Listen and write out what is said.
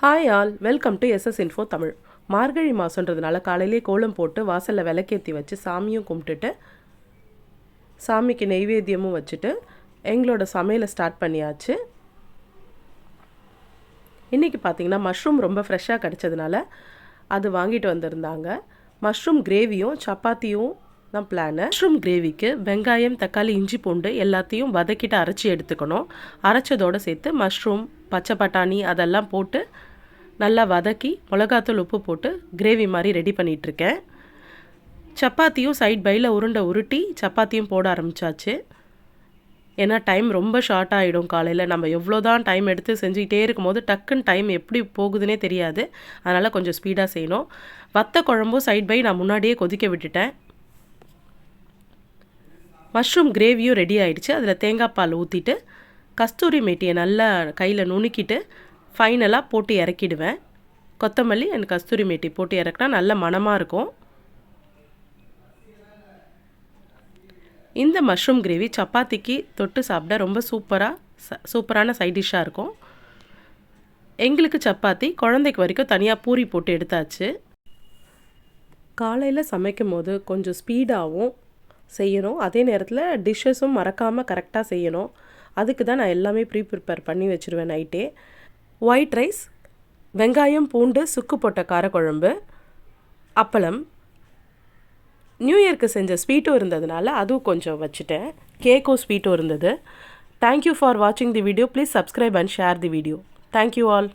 Hi all, welcome to SS info Tamil. மார்கழி மாதன்றதுனால காலையிலே கோலம் போட்டு வாசலில் விளக்கேற்றி வச்சு சாமியும் கும்பிட்டுட்டு சாமிக்கு நெய்வேத்தியமும் வச்சுட்டு எங்களோட சமையலை ஸ்டார்ட் பண்ணியாச்சு. இன்றைக்கி பார்த்திங்கன்னா மஷ்ரூம் ரொம்ப ஃப்ரெஷ்ஷாக கிடச்சதுனால அது வாங்கிட்டு வந்திருந்தாங்க. மஷ்ரூம் கிரேவியும் சப்பாத்தியும் தான் பிளானு. மஷ்ரூம் கிரேவிக்கு வெங்காயம், தக்காளி, இஞ்சி, பூண்டு எல்லாத்தையும் வதக்கிட்டு அரைச்சி எடுத்துக்கணும். அரைச்சதோடு சேர்த்து மஷ்ரூம், பச்சை பட்டாணி அதெல்லாம் போட்டு நல்லா வதக்கி மிளகாத்தூள், உப்பு போட்டு கிரேவி மாதிரி ரெடி பண்ணிகிட்ருக்கேன். சப்பாத்தியும் சைட் பையில் உருட்டி சப்பாத்தியும் போட ஆரம்பித்தாச்சு. ஏன்னா டைம் ரொம்ப ஷார்ட் ஆகிடும். காலையில் நம்ம எவ்வளோ தான் டைம் எடுத்து செஞ்சுக்கிட்டே இருக்கும்போது டக்குன்னு டைம் எப்படி போகுதுன்னே தெரியாது. அதனால் கொஞ்சம் ஸ்பீடாக செய்யணும். வத்த குழம்பும் சைட் பை நான் முன்னாடியே கொதிக்க விட்டுட்டேன். மஷ்ரூம் கிரேவியும் ரெடி ஆகிடுச்சு. அதில் தேங்காய் பால் ஊற்றிட்டு கஸ்தூரி மேட்டியை நல்லா கையில் நுணுக்கிட்டு ஃபைனலாக போட்டு இறக்கிடுவேன். கொத்தமல்லி அண்ட் கஸ்தூரி மேட்டி போட்டு இறக்குனா நல்ல மணமாக இருக்கும். இந்த மஷ்ரூம் கிரேவி சப்பாத்திக்கு தொட்டு சாப்பிட ரொம்ப சூப்பரான சைட் டிஷ்ஷாக இருக்கும். எங்களுக்கு சப்பாத்தி, குழந்தைக்கு வரைக்கும் தனியாக பூரி போட்டு எடுத்தாச்சு. காலையில் சமைக்கும் போது கொஞ்சம் ஸ்பீடாகவும் செய்யணும். அதே நேரத்தில் டிஷ்ஷஸும் மறக்காமல் கரெக்டாக செய்யணும். அதுக்கு தான் நான் எல்லாமே ப்ரிப்பேர் பண்ணி வச்சுருவேன் நைட்டே. ஒயிட் ரைஸ், வெங்காயம், பூண்டு, சுக்கு போட்ட காரக்குழம்பு, அப்பளம், நியூ இயர்க்கு செஞ்ச ஸ்வீட்டும் இருந்ததுனால அதுவும் கொஞ்சம் வச்சுட்டேன். கேக்கும் ஸ்வீட்டும் இருந்தது. தேங்க்யூ ஃபார் வாட்சிங் the video. Please subscribe and share the video. Thank you all.